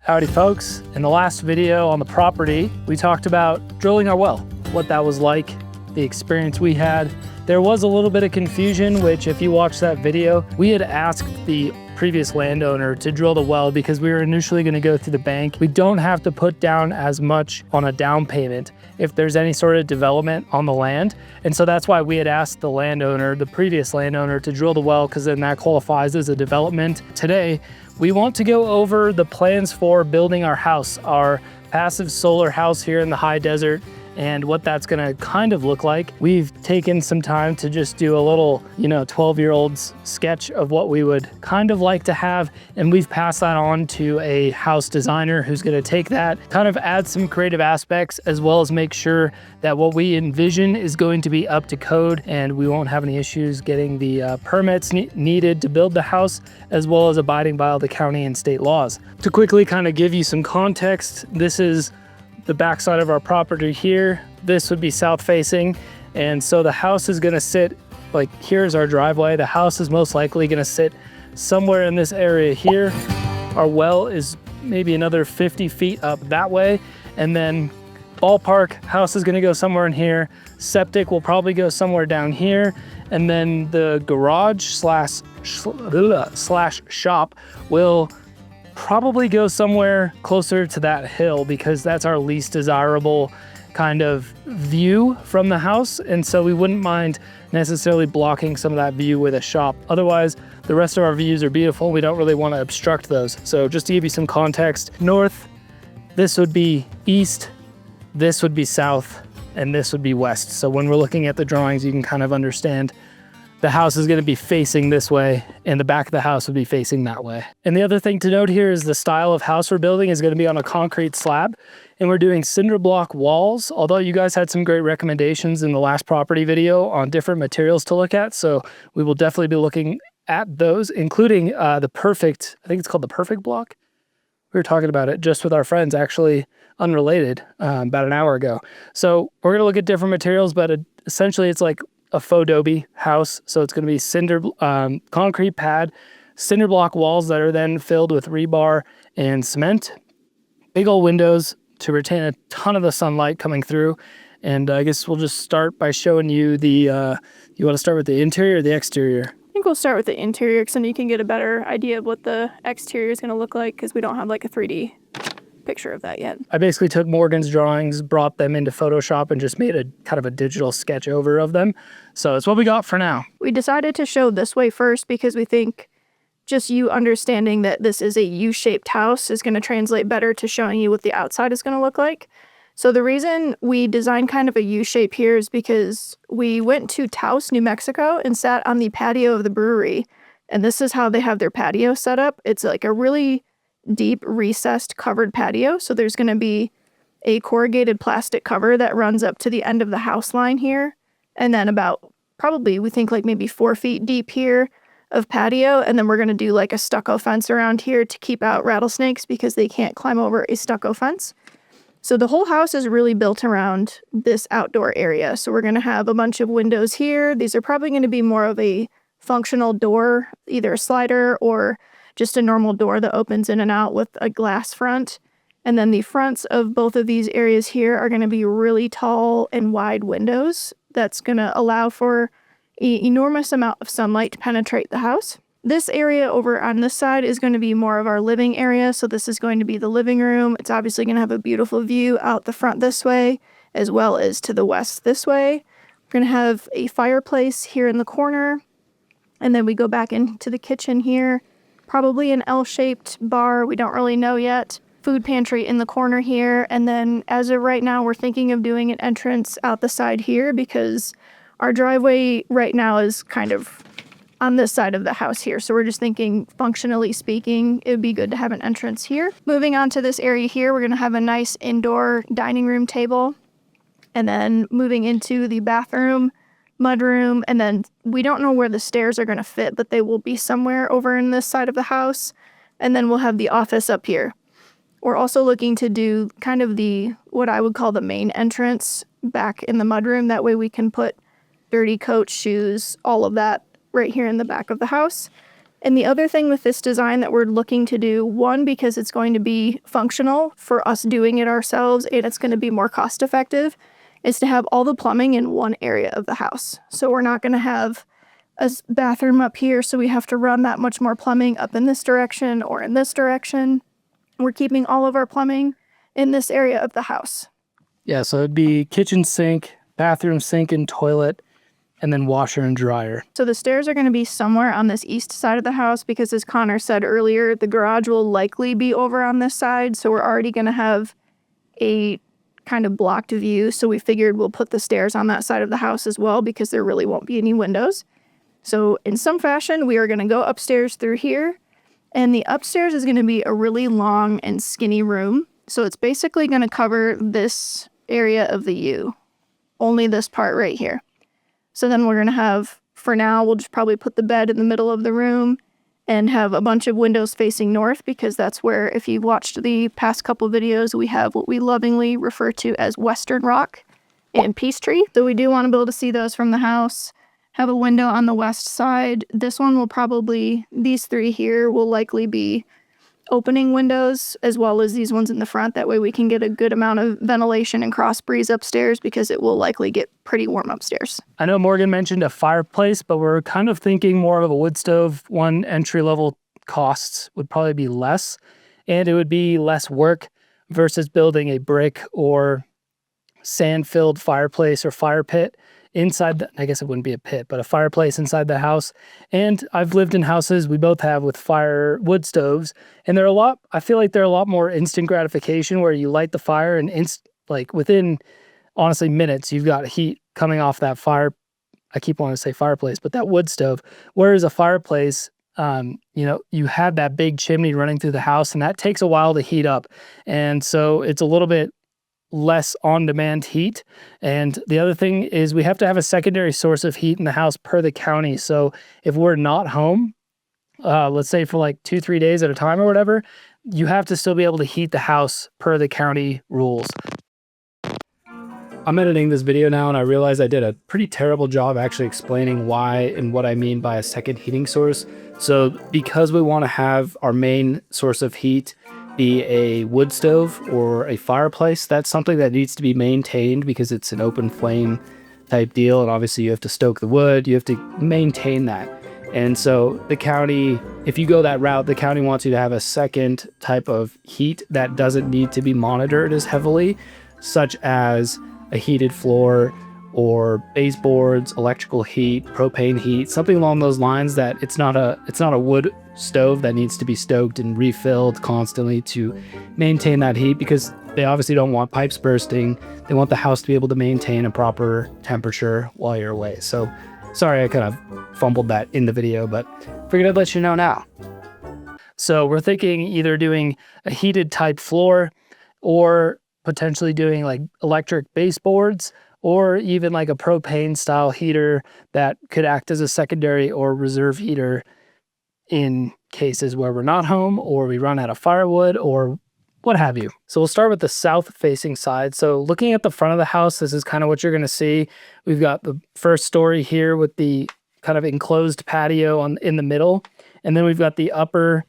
Howdy folks. In the last video on the property, we talked about drilling our well, what that was like, the experience we had. There was a little bit of confusion, which if you watch that video, we had asked the previous landowner to drill the well because we were initially going to go through the bank. We don't have to put down as much on a down payment if there's any sort of development on the land. And so that's why we had asked the landowner, the previous landowner, to drill the well, because then that qualifies as a development. Today, we want to go over the plans for building our house, our passive solar house here in the high desert, and what that's gonna kind of look like. We've taken some time to just do a little, 12-year-old's sketch of what we would kind of like to have, and we've passed that on to a house designer who's gonna take that, kind of add some creative aspects, as well as make sure that what we envision is going to be up to code, and we won't have any issues getting the permits needed to build the house, as well as abiding by all the county and state laws. To quickly kind of give you some context, this is the backside of our property here. This would be south facing. And so the house is gonna sit, like here's our driveway. The house is most likely gonna sit somewhere in this area here. Our well is maybe another 50 feet up that way. And then ballpark, house is gonna go somewhere in here. Septic will probably go somewhere down here. And then the garage slash shop will probably go somewhere closer to that hill, because that's our least desirable kind of view from the house. And so we wouldn't mind necessarily blocking some of that view with a shop. Otherwise, the rest of our views are beautiful. We don't really want to obstruct those. So just to give you some context, north, this would be east, this would be south, and this would be west. So when we're looking at the drawings, you can kind of understand the house is going to be facing this way, and the back of the house would be facing that way. And the other thing to note here is the style of house we're building is going to be on a concrete slab, and we're doing cinder block walls, although you guys had some great recommendations in the last property video on different materials to look at. So we will definitely be looking at those, including the perfect, I think it's called the perfect block. We were talking about it just with our friends, actually unrelated, about an hour ago. So we're going to look at different materials, but essentially it's like a faux adobe house. So it's going to be cinder, concrete pad, cinder block walls that are then filled with rebar and cement. Big old windows to retain a ton of the sunlight coming through. And I guess we'll just start by showing you the, you want to start with the interior or the exterior? I think we'll start with the interior, because then you can get a better idea of what the exterior is going to look like, because we don't have like a 3D picture of that yet. I basically took Morgan's drawings, brought them into Photoshop, and just made a kind of a digital sketch over of them. So it's what we got for now. We decided to show this way first because we think just you understanding that this is a U-shaped house is going to translate better to showing you what the outside is going to look like. So the reason we designed kind of a U-shape here is because we went to Taos, New Mexico, and sat on the patio of the brewery. And this is how they have their patio set up. It's like a really deep recessed covered patio. So there's going to be a corrugated plastic cover that runs up to the end of the house line here. And then about probably, we think like maybe 4 feet deep here of patio. And then we're going to do like a stucco fence around here to keep out rattlesnakes, because they can't climb over a stucco fence. So the whole house is really built around this outdoor area. So we're going to have a bunch of windows here. These are probably going to be more of a functional door, either a slider or just a normal door that opens in and out with a glass front. And then the fronts of both of these areas here are going to be really tall and wide windows. That's going to allow for an enormous amount of sunlight to penetrate the house. This area over on this side is going to be more of our living area. So this is going to be the living room. It's obviously going to have a beautiful view out the front this way, as well as to the west this way. We're going to have a fireplace here in the corner. And then we go back into the kitchen here. Probably an L-shaped bar, we don't really know yet. Food pantry in the corner here. And then as of right now, we're thinking of doing an entrance out the side here, because our driveway right now is kind of on this side of the house here. So we're just thinking, functionally speaking, it would be good to have an entrance here. Moving on to this area here, we're going to have a nice indoor dining room table. And then moving into the bathroom, mudroom, and then we don't know where the stairs are going to fit, but they will be somewhere over in this side of the house. And then we'll have the office up here. We're also looking to do kind of the, what I would call the main entrance back in the mudroom. That way we can put dirty coats, shoes, all of that right here in the back of the house. And the other thing with this design that we're looking to do, one, because it's going to be functional for us doing it ourselves and it's going to be more cost effective, is to have all the plumbing in one area of the house. So we're not going to have a bathroom up here, so we have to run that much more plumbing up in this direction or in this direction. We're keeping all of our plumbing in this area of the house. Yeah, so it'd be kitchen sink, bathroom sink and toilet, and then washer and dryer. So the stairs are going to be somewhere on this east side of the house because, as Connor said earlier, the garage will likely be over on this side. So we're already going to have a kind of blocked view. So we figured we'll put the stairs on that side of the house as well because there really won't be any windows. So in some fashion, we are going to go upstairs through here. And the upstairs is going to be a really long and skinny room. So it's basically going to cover this area of the U, only this part right here. So then we're going to have, for now, we'll just probably put the bed in the middle of the room and have a bunch of windows facing north because that's where, if you've watched the past couple videos, we have what we lovingly refer to as Western Rock and Peachtree. So we do want to be able to see those from the house. Have a window on the west side. This one will probably, these three here will likely be opening windows as well as these ones in the front. That way we can get a good amount of ventilation and cross breeze upstairs because it will likely get pretty warm upstairs. I know Morgan mentioned a fireplace, but we're kind of thinking more of a wood stove. One, entry-level costs would probably be less, and it would be less work versus building a brick or sand-filled fireplace or fire pit inside the, I guess it wouldn't be a pit, but a fireplace inside the house. And I've lived in houses, we both have, with wood stoves, and they're I feel like they're a lot more instant gratification where you light the fire and like within, honestly, minutes, you've got heat coming off that fire. I keep wanting to say fireplace, but that wood stove. Whereas a fireplace, you have that big chimney running through the house and that takes a while to heat up. And so it's a little bit less on-demand heat. And the other thing is we have to have a secondary source of heat in the house per the county. So if we're not home, let's say for like 2-3 days at a time or whatever, you have to still be able to heat the house per the county rules. I'm editing this video now and I realize I did a pretty terrible job actually explaining why and what I mean by a second heating source. So because we want to have our main source of heat be a wood stove or a fireplace, that's something that needs to be maintained because it's an open flame type deal, and obviously you have to stoke the wood, you have to maintain that. And so the county, if you go that route, the county wants you to have a second type of heat that doesn't need to be monitored as heavily, such as a heated floor or baseboards, electrical heat, propane heat, something along those lines. That it's not a wood stove that needs to be stoked and refilled constantly to maintain that heat, because they obviously don't want pipes bursting. They want the house to be able to maintain a proper temperature while you're away. So sorry I kind of fumbled that in the video, but figured I'd let you know now. So we're thinking either doing a heated type floor or potentially doing like electric baseboards, or even like a propane style heater that could act as a secondary or reserve heater in cases where we're not home or we run out of firewood or what have you. So we'll start with the south facing side. So looking at the front of the house, this is kind of what you're going to see. We've got the first story here with the kind of enclosed patio in the middle. And then we've got the upper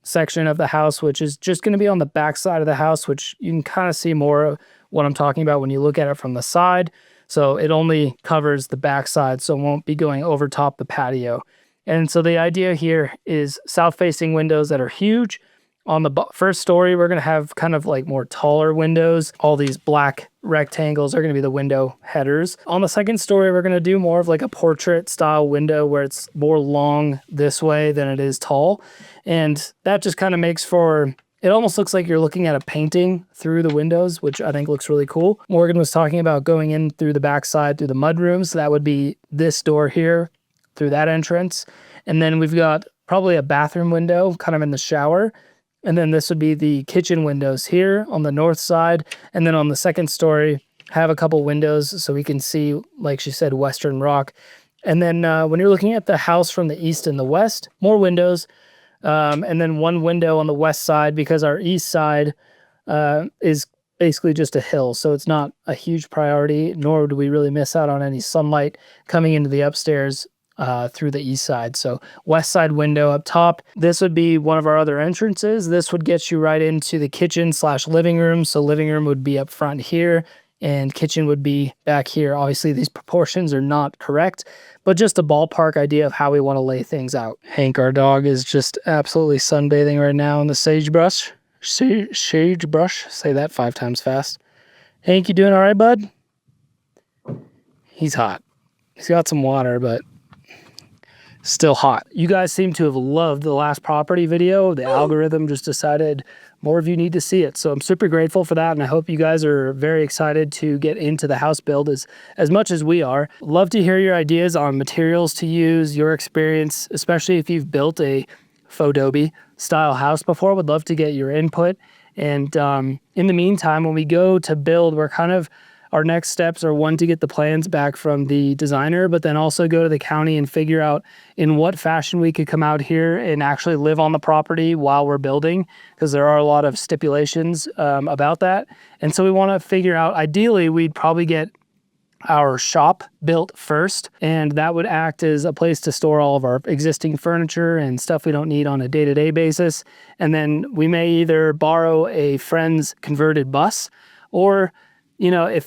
section of the house, which is just going to be on the back side of the house, which you can kind of see more of what I'm talking about when you look at it from the side. So it only covers the back side, so it won't be going over top the patio. And so the idea here is south-facing windows that are huge. On the first story, we're going to have kind of like more taller windows. All these black rectangles are going to be the window headers. On the second story, we're going to do more of like a portrait style window where it's more long this way than it is tall. And that just kind of makes for, it almost looks like you're looking at a painting through the windows, which I think looks really cool. Morgan was talking about going in through the backside through the mudroom. So that would be this door here through that entrance. And then we've got probably a bathroom window kind of in the shower. And then this would be the kitchen windows here on the north side. And then on the second story, have a couple windows so we can see, like she said, Western Rock. And then when you're looking at the house from the east and the west, more windows. And then one window on the west side, because our east side is basically just a hill. So it's not a huge priority, nor do we really miss out on any sunlight coming into the upstairs through the east side. So west side window up top. This would be one of our other entrances. This would get you right into the kitchen / living room. So living room would be up front here and kitchen would be back here. Obviously these proportions are not correct, but just a ballpark idea of how we want to lay things out. Hank, our dog, is just absolutely sunbathing right now in the sagebrush. Sagebrush. Say that 5 times fast. Hank, you doing all right, bud? He's hot. He's got some water, but still hot. You guys seem to have loved the last property video. The algorithm just decided more of you need to see it. So I'm super grateful for that. And I hope you guys are very excited to get into the house build as much as we are. Love to hear your ideas on materials to use, your experience, especially if you've built a faux adobe style house before. Would love to get your input. And in the meantime, when we go to build, our next steps are, one, to get the plans back from the designer, but then also go to the county and figure out in what fashion we could come out here and actually live on the property while we're building, because there are a lot of stipulations about that. And so we want to figure out, ideally, we'd probably get our shop built first, and that would act as a place to store all of our existing furniture and stuff we don't need on a day-to-day basis. And then we may either borrow a friend's converted bus, or I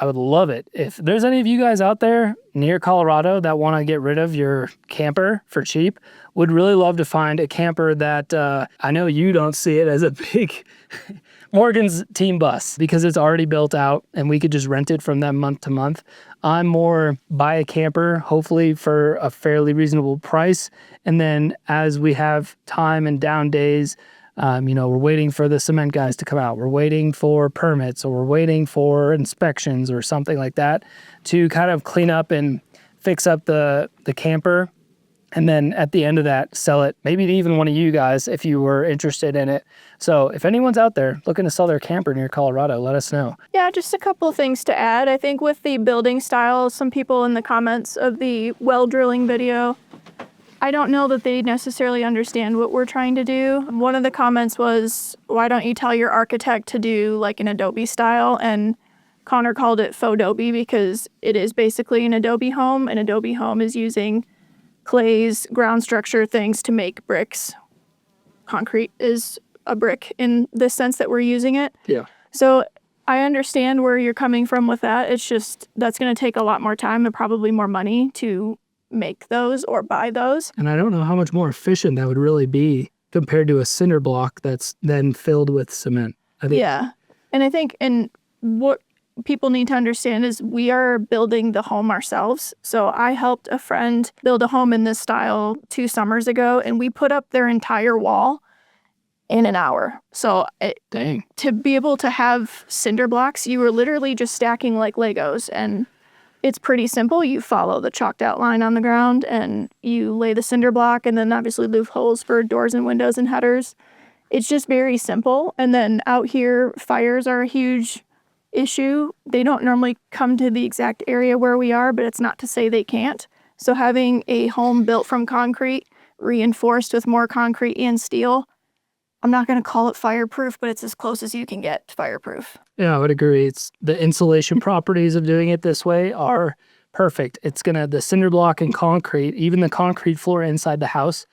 would love it if there's any of you guys out there near Colorado that want to get rid of your camper for cheap. Would really love to find a camper that I know you don't see it as a big Morgan's team bus, because it's already built out and we could just rent it from them month to month. I'm more buy a camper, hopefully for a fairly reasonable price. And then as we have time and down days, we're waiting for the cement guys to come out. We're waiting for permits, or we're waiting for inspections or something like that to kind of clean up and fix up the camper. And then at the end of that, sell it, maybe to even one of you guys if you were interested in it. So if anyone's out there looking to sell their camper near Colorado, let us know. Yeah, just a couple of things to add. I think with the building style, some people in the comments of the well drilling video, I don't know that they necessarily understand what we're trying to do. One of the comments was, why don't you tell your architect to do like an Adobe style? And Connor called it faux Adobe because it is basically an Adobe home. An Adobe home is using clays, ground structure things to make bricks. Concrete is a brick in the sense that we're using it. Yeah. So I understand where you're coming from with that. It's just that's going to take a lot more time and probably more money to make those or buy those. And I don't know how much more efficient that would really be compared to a cinder block that's then filled with cement. Yeah. And I think, and what people need to understand is we are building the home ourselves. So I helped a friend build a home in this style 2 summers ago, and we put up their entire wall in an hour. So to be able to have cinder blocks, you were literally just stacking like Legos, and it's pretty simple. You follow the chalked out line on the ground and you lay the cinder block, and then obviously loopholes for doors and windows and headers. It's just very simple. And then out here, fires are a huge issue. They don't normally come to the exact area where we are, but it's not to say they can't. So having a home built from concrete, reinforced with more concrete and steel, I'm not going to call it fireproof, but it's as close as you can get to fireproof. Yeah, I would agree. It's the insulation properties of doing it this way are perfect. It's the cinder block and concrete, even the concrete floor inside the house,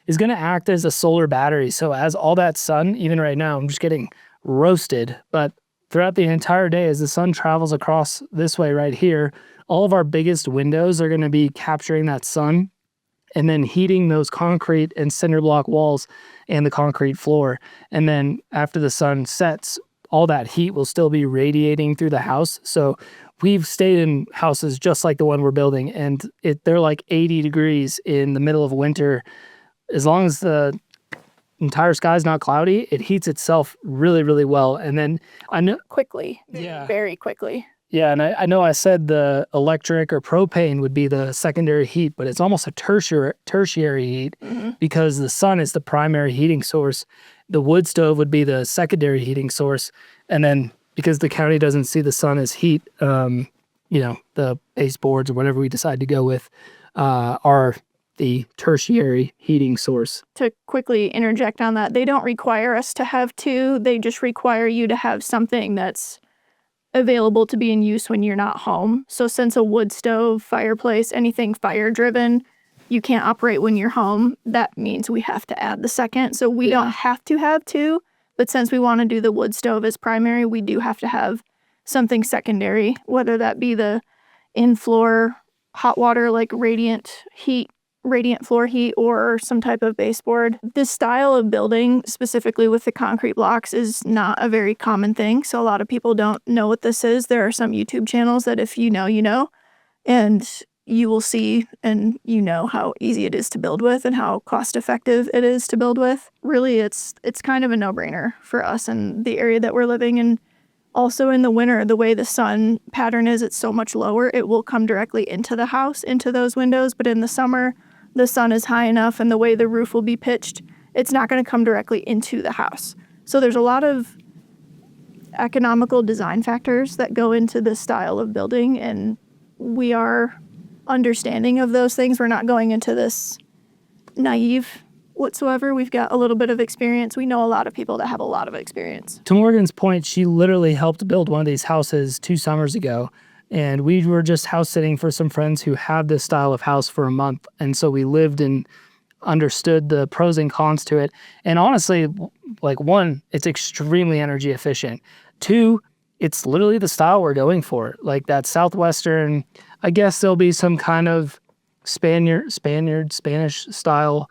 is gonna act as a solar battery. So as all that sun, even right now, I'm just getting roasted, but throughout the entire day, as the sun travels across this way right here, all of our biggest windows are gonna be capturing that sun and then heating those concrete and cinder block walls and the concrete floor. And then after the sun sets, all that heat will still be radiating through the house. So we've stayed in houses just like the one we're building, and they're like 80 degrees in the middle of winter. As long as the entire sky's not cloudy, it heats itself really, really well. And then I know quickly, yeah, very quickly. Yeah, and I know I said the electric or propane would be the secondary heat, but it's almost a tertiary heat because the sun is the primary heating source. The wood stove would be the secondary heating source. And then because the county doesn't see the sun as heat, the baseboards or whatever we decide to go with are the tertiary heating source. To quickly interject on that, they don't require us to have two. They just require you to have something that's available to be in use when you're not home. So since a wood stove, fireplace, anything fire driven you can't operate when you're home, that means we have to add the second. So we don't have to have two, but since we want to do the wood stove as primary, we do have to have something secondary, whether that be the in-floor hot water like radiant floor heat, or some type of baseboard. This style of building, specifically with the concrete blocks, is not a very common thing. So a lot of people don't know what this is. There are some YouTube channels that if you know, you know, and you will see and you know how easy it is to build with and how cost effective it is to build with. Really, it's kind of a no-brainer for us and the area that we're living in. Also in the winter, the way the sun pattern is, it's so much lower, it will come directly into the house, into those windows. But in the summer, the sun is high enough and the way the roof will be pitched, it's not going to come directly into the house. So there's a lot of economical design factors that go into this style of building, and we are understanding of those things. We're not going into this naive whatsoever. We've got a little bit of experience. We know a lot of people that have a lot of experience. To Morgan's point, she literally helped build one of these houses 2 summers ago. And we were just house sitting for some friends who had this style of house for a month. And so we lived and understood the pros and cons to it. And honestly, like, 1, it's extremely energy efficient. 2, it's literally the style we're going for. Like that Southwestern, I guess there'll be some kind of Spanish style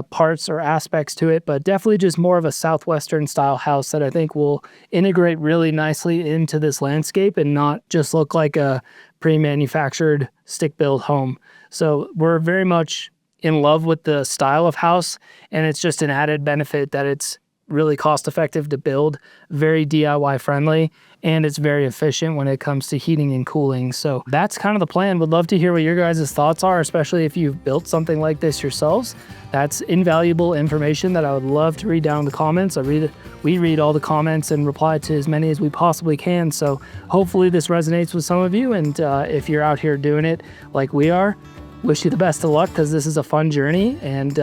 parts or aspects to it, but definitely just more of a Southwestern style house that I think will integrate really nicely into this landscape and not just look like a pre-manufactured stick-built home. So we're very much in love with the style of house, and it's just an added benefit that it's really cost effective to build, very DIY friendly, and it's very efficient when it comes to heating and cooling. So that's kind of the plan. Would love to hear what your guys' thoughts are, especially if you've built something like this yourselves. That's invaluable information that I would love to read down in the comments. We read all the comments and reply to as many as we possibly can. So hopefully this resonates with some of you. And if you're out here doing it like we are, wish you the best of luck, because this is a fun journey, and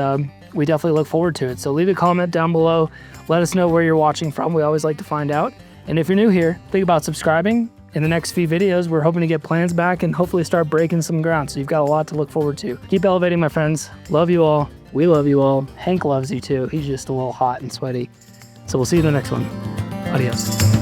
we definitely look forward to it. So leave a comment down below. Let us know where you're watching from. We always like to find out. And if you're new here, think about subscribing. In the next few videos, we're hoping to get plans back and hopefully start breaking some ground. So you've got a lot to look forward to. Keep elevating, my friends. Love you all. We love you all. Hank loves you too. He's just a little hot and sweaty. So we'll see you in the next one. Adios.